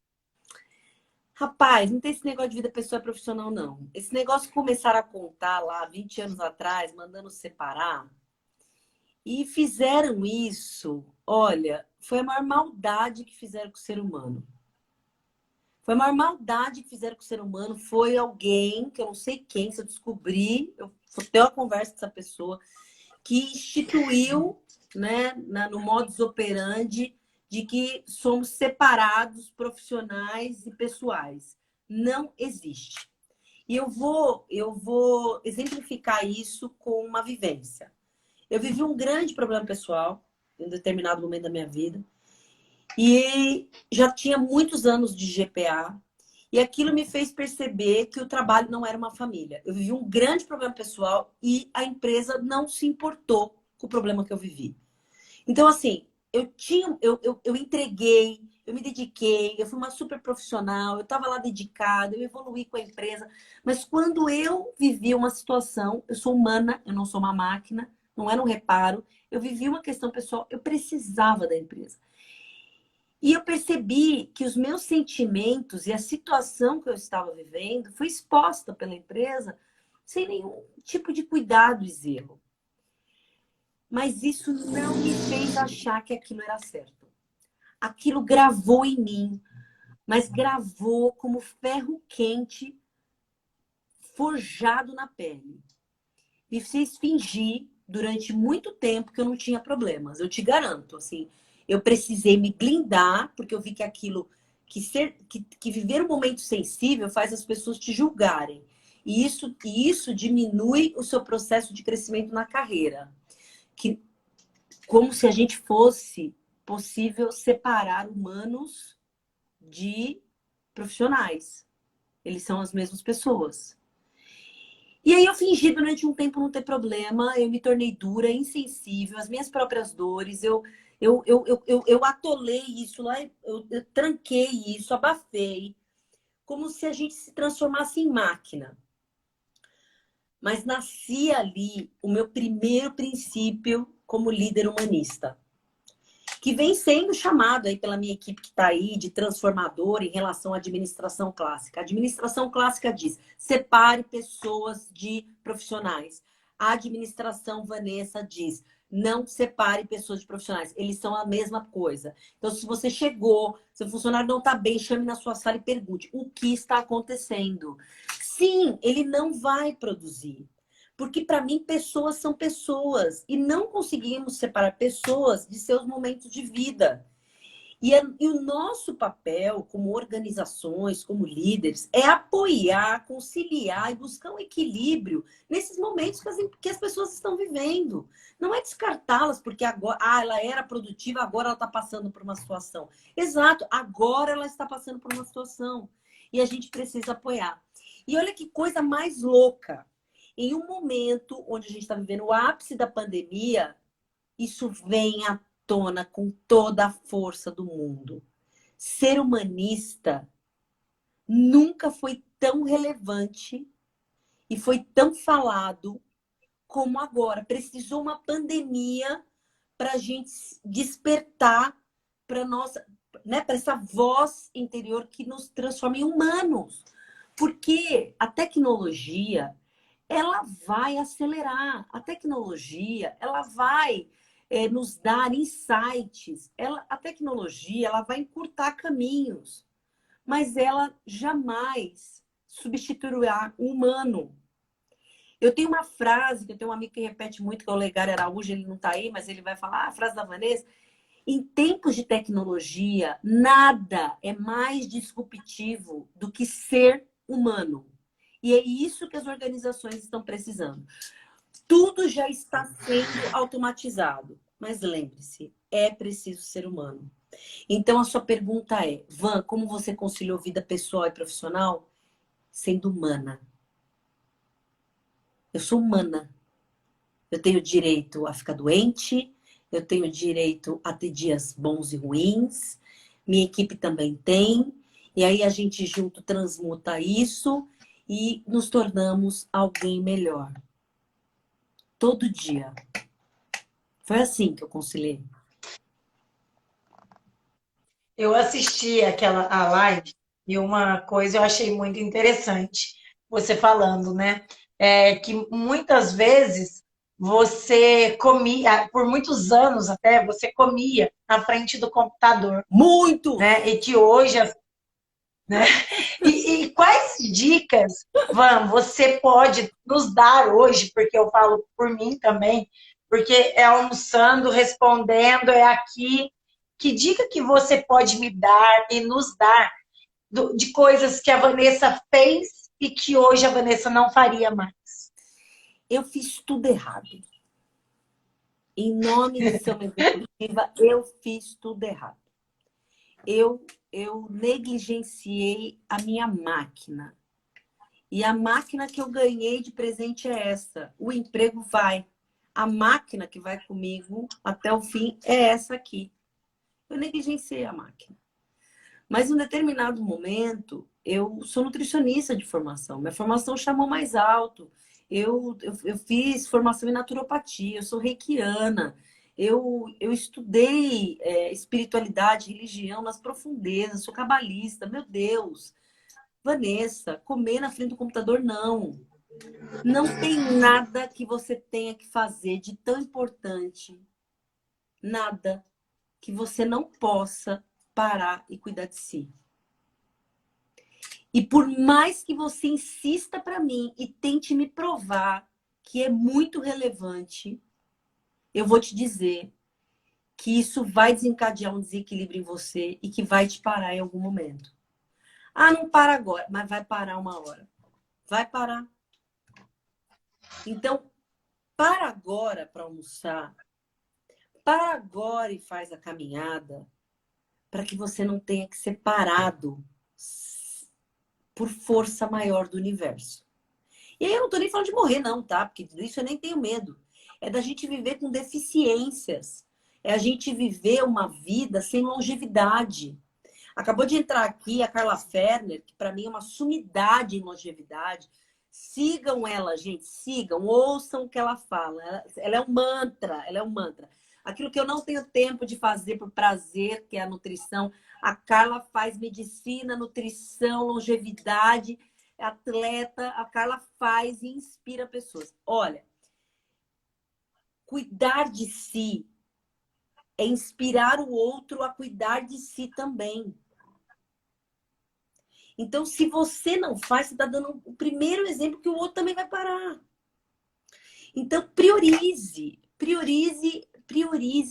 Rapaz, não tem esse negócio de vida pessoal e profissional, não. Esse negócio que começaram a contar lá 20 anos atrás, mandando separar, e fizeram isso, olha, foi a maior maldade que fizeram com o ser humano. Foi a maior maldade que fizeram com o ser humano. Foi alguém, que eu não sei quem, se eu descobrir, eu vou ter uma conversa com essa pessoa, que instituiu, né, no modus operandi de que somos separados profissionais e pessoais. Não existe. E eu vou exemplificar isso com uma vivência. Eu vivi um grande problema pessoal em um determinado momento da minha vida. E já tinha muitos anos de GPA. E aquilo me fez perceber que o trabalho não era uma família. Eu vivi um grande problema pessoal e a empresa não se importou com o problema que eu vivi. Então, assim, eu entreguei, eu me dediquei, eu fui uma super profissional, eu estava lá dedicada, eu evoluí com a empresa. Mas quando eu vivi uma situação, eu sou humana, eu não sou uma máquina, não era um reparo. Eu vivia uma questão pessoal, eu precisava da empresa. E eu percebi que os meus sentimentos e a situação que eu estava vivendo foi exposta pela empresa sem nenhum tipo de cuidado e zelo. Mas isso não me fez achar que aquilo era certo. Aquilo gravou em mim, mas gravou como ferro quente forjado na pele. Me fez fingir durante muito tempo que eu não tinha problemas. Eu te garanto, assim, eu precisei me blindar porque eu vi que aquilo, que viver um momento sensível faz as pessoas te julgarem. E isso diminui o seu processo de crescimento na carreira. Que, como se a gente fosse possível separar humanos de profissionais. Eles são as mesmas pessoas. E aí eu fingi durante um tempo não ter problema, eu me tornei dura, insensível, às minhas próprias dores, eu atolei isso lá, eu tranquei isso, abafei, como se a gente se transformasse em máquina. Mas nascia ali o meu primeiro princípio como líder humanista, que vem sendo chamado aí pela minha equipe que está aí de transformador em relação à administração clássica. A administração clássica diz: separe pessoas de profissionais. A administração Vanessa diz: não separe pessoas de profissionais. Eles são a mesma coisa. Então, se você chegou, seu funcionário não está bem, chame na sua sala e pergunte o que está acontecendo. Sim, ele não vai produzir. Porque, para mim, pessoas são pessoas. E não conseguimos separar pessoas de seus momentos de vida. E o nosso papel, como organizações, como líderes, é apoiar, conciliar e buscar um equilíbrio nesses momentos que as pessoas estão vivendo. Não é descartá-las porque agora ela era produtiva, agora ela está passando por uma situação. Exato, agora ela está passando por uma situação. E a gente precisa apoiar. E olha que coisa mais louca. Em um momento onde a gente está vivendo o ápice da pandemia, isso vem à tona com toda a força do mundo. Ser humanista nunca foi tão relevante e foi tão falado como agora. Precisou uma pandemia para a gente despertar para nossa, né, para essa voz interior que nos transforma em humanos. Porque a tecnologia ela vai acelerar. A tecnologia, ela vai nos dar insights. A tecnologia, ela vai encurtar caminhos, mas ela jamais substituirá o humano. Eu tenho uma frase que eu tenho um amigo que repete muito, que é o Legário Araújo, ele não está aí, mas ele vai falar a frase da Vanessa. Em tempos de tecnologia, nada é mais disruptivo do que ser humano. E é isso que as organizações estão precisando. Tudo já está sendo automatizado. Mas lembre-se, é preciso ser humano. Então, a sua pergunta é: Van, como você conciliou vida pessoal e profissional? Sendo humana. Eu sou humana. Eu tenho direito a ficar doente, eu tenho direito a ter dias bons e ruins, minha equipe também tem, e aí a gente junto transmuta isso e nos tornamos alguém melhor. Todo dia. Foi assim que eu conciliei. Eu assisti a live e uma coisa eu achei muito interessante, você falando, né? É que muitas vezes você comia, por muitos anos até, você comia na frente do computador, Muitos! né? E que hoje, né? E quais dicas, Van, você pode nos dar hoje, porque eu falo por mim também, porque é almoçando, respondendo, é aqui. Que dica que você pode me dar e nos dar de coisas que a Vanessa fez e que hoje a Vanessa não faria mais? Eu fiz tudo errado. Em nome de ser uma executiva, eu fiz tudo errado. Eu negligenciei a minha máquina. E a máquina que eu ganhei de presente é essa. O emprego vai. A máquina que vai comigo até o fim é essa aqui. Eu negligenciei a máquina. Mas em um determinado momento, eu sou nutricionista de formação. Minha formação chamou mais alto. Eu fiz formação em naturopatia, eu sou reikiana. Eu estudei espiritualidade, religião nas profundezas, sou cabalista. Meu Deus, Vanessa, comer na frente do computador, não. Não tem nada que você tenha que fazer de tão importante, nada que você não possa parar e cuidar de si. E por mais que você insista para mim e tente me provar que é muito relevante, eu vou te dizer que isso vai desencadear um desequilíbrio em você e que vai te parar em algum momento. Ah, não para agora, mas vai parar uma hora. Vai parar. Então, para agora para almoçar, para agora e faz a caminhada, para que você não tenha que ser parado por força maior do universo. E aí eu não tô nem falando de morrer, não, tá? Porque disso eu nem tenho medo. É da gente viver com deficiências. É a gente viver uma vida sem longevidade. Acabou de entrar aqui a Carla Ferner, que para mim é uma sumidade em longevidade. Sigam ela, gente, sigam, ouçam o que ela fala. Ela é um mantra, ela é um mantra. Aquilo que eu não tenho tempo de fazer por prazer, que é a nutrição, a Carla faz medicina, nutrição, longevidade, é atleta, a Carla faz e inspira pessoas. Olha, cuidar de si é inspirar o outro a cuidar de si também. Então, se você não faz, você está dando o primeiro exemplo que o outro também vai parar. Então, priorize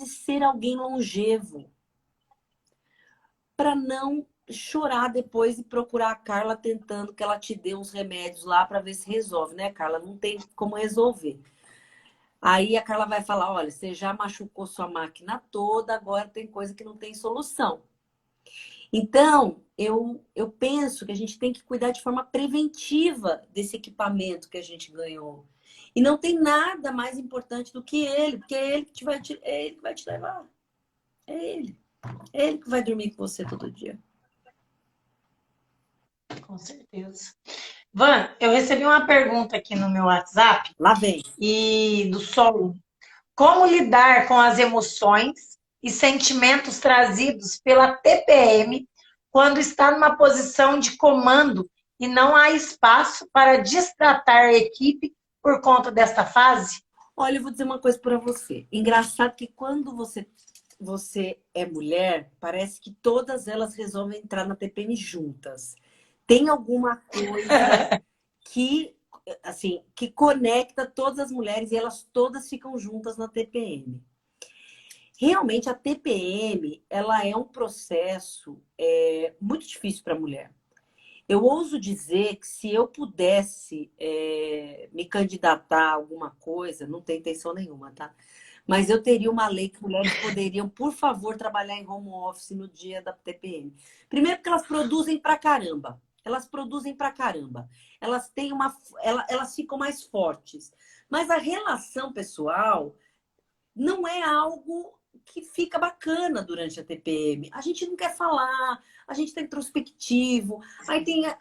ser alguém longevo. Para não chorar depois e procurar a Carla tentando que ela te dê uns remédios lá para ver se resolve, né, Carla? Não tem como resolver. Aí a Carla vai falar, olha, você já machucou sua máquina toda, agora tem coisa que não tem solução. Então, eu penso que a gente tem que cuidar de forma preventiva desse equipamento que a gente ganhou. E não tem nada mais importante do que ele, porque é ele que é ele que vai te levar. É ele. É ele que vai dormir com você todo dia. Com certeza. Van, eu recebi uma pergunta aqui no meu WhatsApp Lá vem. e do Sol. Como lidar com as emoções e sentimentos trazidos pela TPM quando está numa posição de comando e não há espaço para destratar a equipe por conta desta fase? Olha, eu vou dizer uma coisa para você. Engraçado que quando você é mulher, parece que todas elas resolvem entrar na TPM juntas. Tem alguma coisa que, assim, que conecta todas as mulheres e elas todas ficam juntas na TPM. Realmente, a TPM, ela é um processo muito difícil para a mulher. Eu ouso dizer que se eu pudesse me candidatar a alguma coisa, não tem intenção nenhuma, tá? Mas eu teria uma lei que mulheres poderiam, por favor, trabalhar em home office no dia da TPM. Primeiro porque elas produzem pra caramba. Elas produzem pra caramba. Elas têm elas ficam mais fortes. Mas a relação pessoal não é algo que fica bacana durante a TPM. A gente não quer falar, a gente está introspectivo,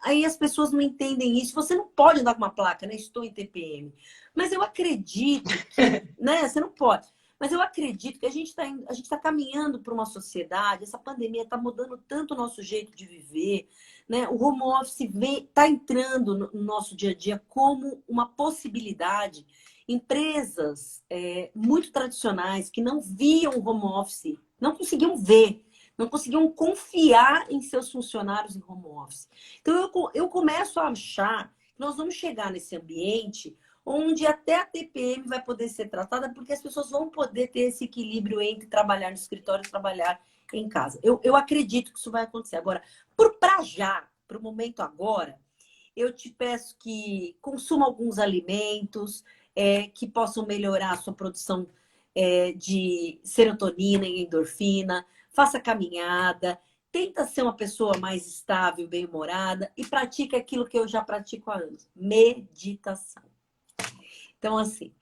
aí as pessoas não entendem isso. Você não pode andar com uma placa, né? Estou em TPM. Mas eu acredito que, né? Você não pode. Mas eu acredito que a gente está caminhando para uma sociedade, essa pandemia está mudando tanto o nosso jeito de viver, né? O home office está entrando no nosso dia a dia como uma possibilidade. Empresas muito tradicionais que não viam o home office, não conseguiam ver, não conseguiam confiar em seus funcionários em home office. Então, eu começo a achar que nós vamos chegar nesse ambiente onde até a TPM vai poder ser tratada, porque as pessoas vão poder ter esse equilíbrio entre trabalhar no escritório e trabalhar em casa. Eu acredito que isso vai acontecer. Agora, para o momento agora, eu te peço que consuma alguns alimentos, que possam melhorar a sua produção de serotonina e endorfina, faça caminhada, tenta ser uma pessoa mais estável, bem-humorada e pratique aquilo que eu já pratico há anos, meditação. Então, assim,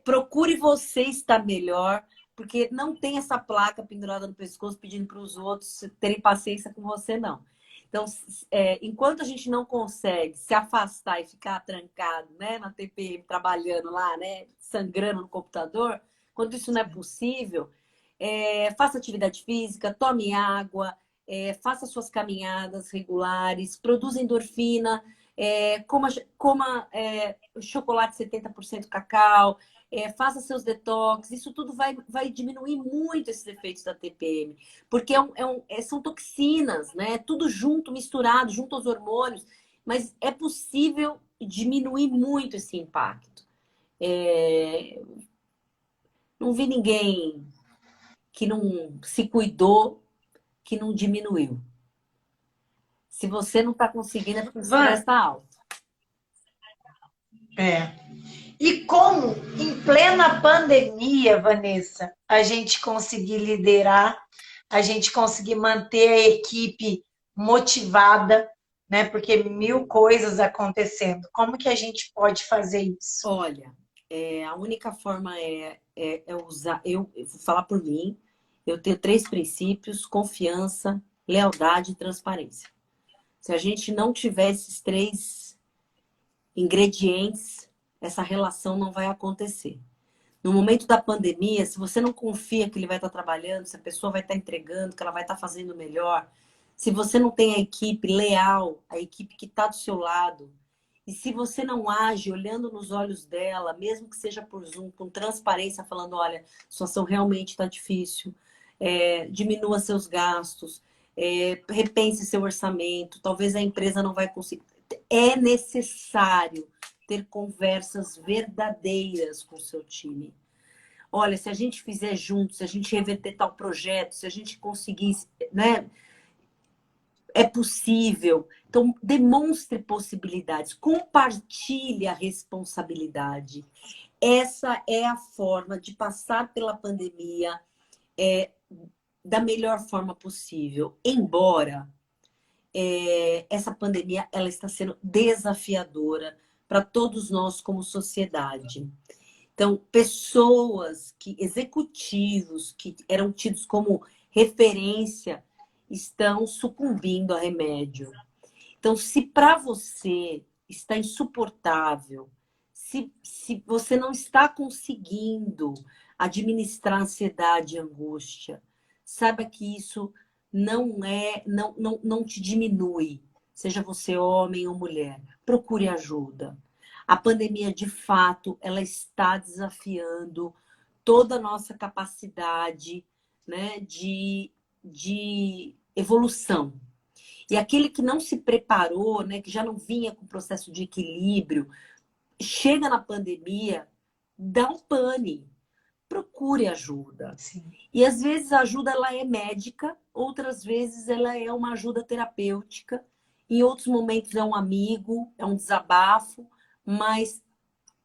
procure você estar melhor, porque não tem essa placa pendurada no pescoço pedindo para os outros terem paciência com você, não. Então, enquanto a gente não consegue se afastar e ficar trancado, né, na TPM, trabalhando lá, né, sangrando no computador, quando isso não é possível, faça atividade física, tome água, faça suas caminhadas regulares, produza endorfina, coma chocolate 70% cacau, faça seus detox. Isso tudo vai diminuir muito esses efeitos da TPM, porque são toxinas, né? Tudo junto, misturado, junto aos hormônios, mas é possível diminuir muito esse impacto. Não vi ninguém que não se cuidou, que não diminuiu. Se você não está conseguindo, é porque o estresse Van, está alto. é. E como, em plena pandemia, Vanessa, a gente conseguir liderar, a gente conseguir manter a equipe motivada, né? Porque mil coisas acontecendo. Como que a gente pode fazer isso? Olha, a única forma é usar. Eu vou falar por mim. Eu tenho 3 princípios: confiança, lealdade e transparência. Se a gente não tiver esses 3 ingredientes, essa relação não vai acontecer. No momento da pandemia, se você não confia que ele vai estar trabalhando, se a pessoa vai estar entregando, que ela vai estar fazendo melhor, se você não tem a equipe leal, a equipe que está do seu lado, e se você não age olhando nos olhos dela, mesmo que seja por Zoom, com transparência, falando, olha, a situação realmente está difícil, diminua seus gastos, repense seu orçamento, talvez a empresa não vai conseguir. É necessário ter conversas verdadeiras com o seu time. Olha, se a gente fizer juntos, se a gente reverter tal projeto, se a gente conseguir, né? É possível. Então, demonstre possibilidades, compartilhe a responsabilidade. Essa é a forma de passar pela pandemia da melhor forma possível. Embora essa pandemia ela está sendo desafiadora para todos nós como sociedade. Então, executivos que eram tidos como referência, estão sucumbindo a remédio. Então, se para você está insuportável, se você não está conseguindo administrar ansiedade e angústia, saiba que isso não te diminui. Seja você homem ou mulher, procure ajuda. A pandemia, de fato, ela está desafiando toda a nossa capacidade, né, de evolução. E aquele que não se preparou, né, que já não vinha com processo de equilíbrio, chega na pandemia, dá um pane, procure ajuda. Sim. E às vezes a ajuda ela é médica, outras vezes ela é uma ajuda terapêutica, em outros momentos é um amigo, é um desabafo, mas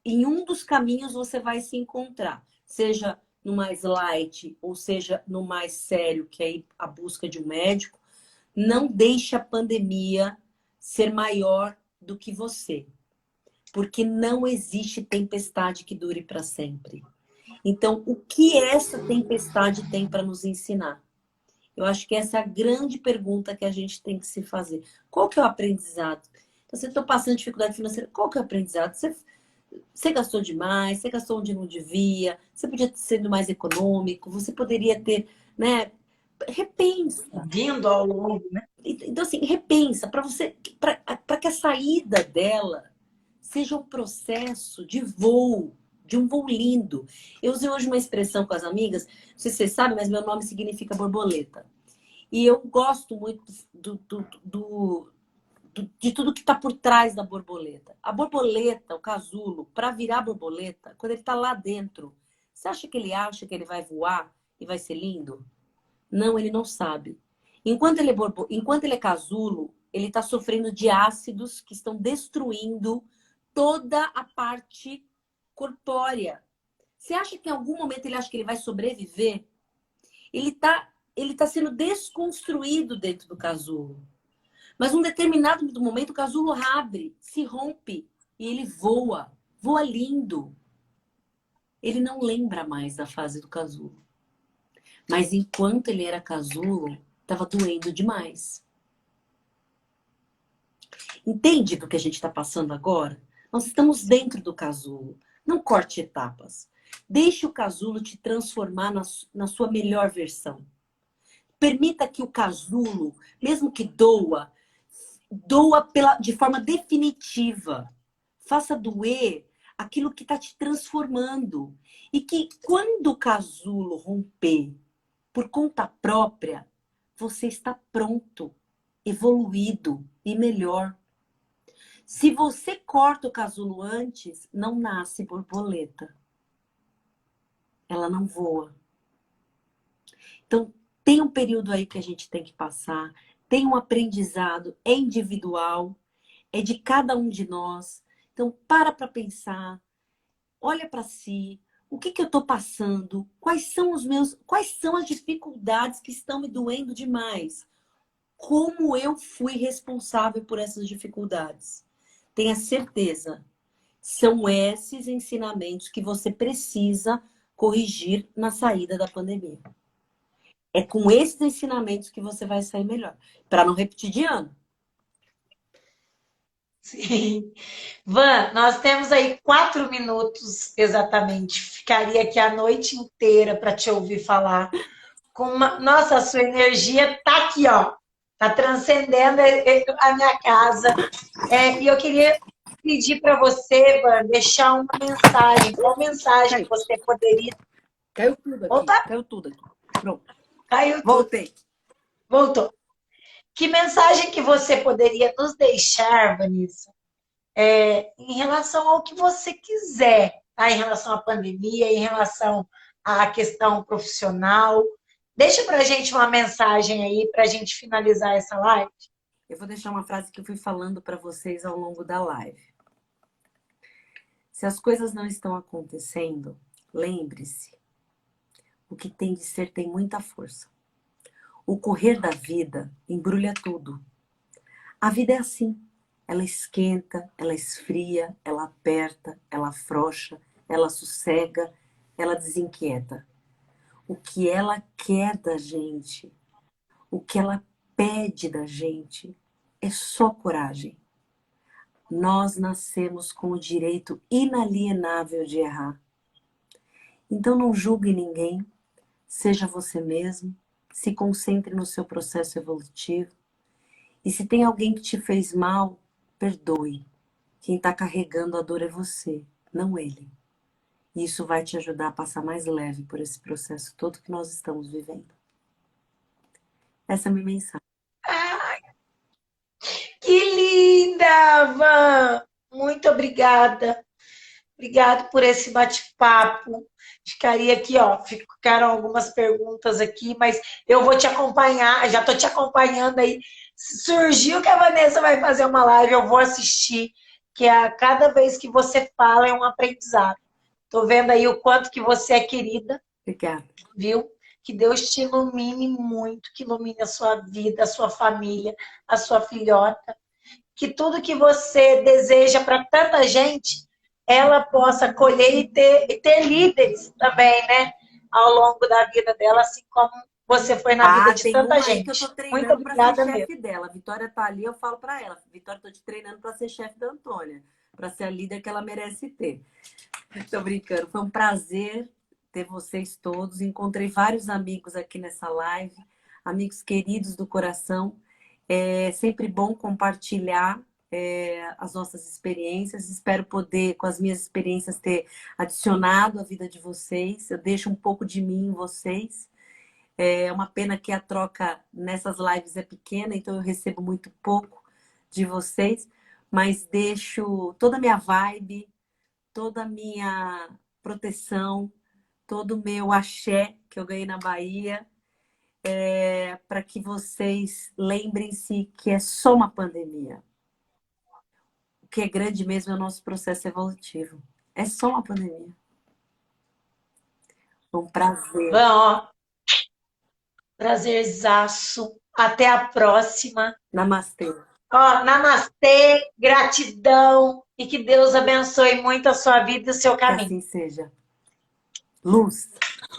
em um dos caminhos você vai se encontrar, seja no mais light ou seja no mais sério, que é a busca de um médico. Não deixe a pandemia ser maior do que você, porque não existe tempestade que dure para sempre. Então, o que essa tempestade tem para nos ensinar? Eu acho que essa é a grande pergunta que a gente tem que se fazer. Qual que é o aprendizado? Então, você está passando dificuldade financeira, qual que é o aprendizado? Você gastou demais, você gastou onde não devia, você podia ter sido mais econômico, você poderia ter, né? Repensa. Vindo ao longo, né? Então, assim, repensa para que a saída dela seja um processo de voo, de um voo lindo. Eu usei hoje uma expressão com as amigas, não sei se vocês sabem, mas meu nome significa borboleta. E eu gosto muito de tudo que está por trás da borboleta. A borboleta, o casulo, para virar borboleta, quando ele está lá dentro, você acha que ele vai voar e vai ser lindo? Não, ele não sabe. Enquanto ele é casulo, ele está sofrendo de ácidos que estão destruindo toda a parte corpórea. Você acha que em algum momento ele acha que ele vai sobreviver? Ele tá sendo desconstruído dentro do casulo. Mas num determinado momento o casulo abre, se rompe e ele voa. Voa lindo. Ele não lembra mais da fase do casulo. Mas enquanto ele era casulo, estava doendo demais. Entende do que a gente está passando agora? Nós estamos dentro do casulo. Não corte etapas. Deixe o casulo te transformar na sua melhor versão. Permita que o casulo, mesmo que doa, de forma definitiva. Faça doer aquilo que está te transformando. E que quando o casulo romper por conta própria, você está pronto, evoluído e melhor. Se você corta o casulo antes, não nasce borboleta. Ela não voa. Então, tem um período aí que a gente tem que passar, tem um aprendizado, é individual, é de cada um de nós. Então, para pensar, olha para si, o que eu estou passando, quais são as dificuldades que estão me doendo demais? Como eu fui responsável por essas dificuldades? Tenha certeza, são esses ensinamentos que você precisa corrigir na saída da pandemia. É com esses ensinamentos que você vai sair melhor, para não repetir de ano. Sim. Van, nós temos aí 4 minutos exatamente. Ficaria aqui a noite inteira para te ouvir falar. Nossa, a sua energia tá aqui, ó. Tá transcendendo a minha casa. E eu queria pedir para você, Van, deixar uma mensagem. Qual mensagem que você poderia... Caiu tudo aqui. Opa! Caiu tudo aqui. Pronto. Caiu tudo. Voltei. Voltou. Que mensagem que você poderia nos deixar, Vanessa, em relação ao que você quiser, tá? Em relação à pandemia, em relação à questão profissional? Deixa pra gente uma mensagem aí pra gente finalizar essa live. Eu vou deixar uma frase que eu fui falando para vocês ao longo da live. Se as coisas não estão acontecendo, lembre-se, o que tem de ser tem muita força. O correr da vida embrulha tudo. A vida é assim. Ela esquenta, ela esfria, ela aperta, ela afrouxa, ela sossega, ela desinquieta. O que ela quer da gente, o que ela pede da gente, é só coragem. Nós nascemos com o direito inalienável de errar. Então não julgue ninguém, seja você mesmo, se concentre no seu processo evolutivo. E se tem alguém que te fez mal, perdoe. Quem está carregando a dor é você, não ele. E isso vai te ajudar a passar mais leve por esse processo todo que nós estamos vivendo. Essa é a minha mensagem. Ai, que linda, Van! Muito obrigada. Obrigado por esse bate-papo. Ficaria aqui, ó. Ficaram algumas perguntas aqui, mas eu vou te acompanhar. Já estou te acompanhando aí. Surgiu que a Vanessa vai fazer uma live, eu vou assistir, que a cada vez que você fala é um aprendizado. Tô vendo aí o quanto que você é querida. Obrigada. Viu? Que Deus te ilumine muito, que ilumine a sua vida, a sua família, a sua filhota. Que tudo que você deseja para tanta gente, ela possa colher e ter líderes também, né? Ao longo da vida dela, assim como você foi na vida de tanta gente. Que eu tô Muito treinando para ser obrigada chefe mesmo. dela. A Vitória tá ali, eu falo para ela. Vitória, tô te treinando para ser chefe da Antônia, para ser a líder que ela merece ter. Tô brincando. Foi um prazer ter vocês todos. Encontrei vários amigos aqui nessa live, amigos queridos do coração. É sempre bom compartilhar as nossas experiências. Espero poder, com as minhas experiências, ter adicionado a vida de vocês. Eu deixo um pouco de mim em vocês. É uma pena que a troca nessas lives é pequena, então eu recebo muito pouco de vocês, mas deixo toda a minha vibe, toda a minha proteção, todo o meu axé que eu ganhei na Bahia, para que vocês lembrem-se que é só uma pandemia. O que é grande mesmo é o nosso processo evolutivo. É só uma pandemia. Foi um prazer. Bom, prazerzaço. Até a próxima. Namastê. Ó, namastê, gratidão e que Deus abençoe muito a sua vida e o seu Que caminho. assim seja. Luz.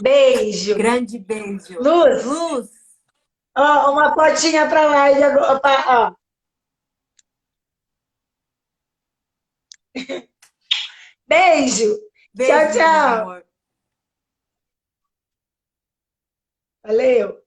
Beijo. Grande beijo. Luz. Luz. Ó, uma fotinha pra lá. Ó. Beijo! Tchau, Beijo, meu tchau! amor. Valeu!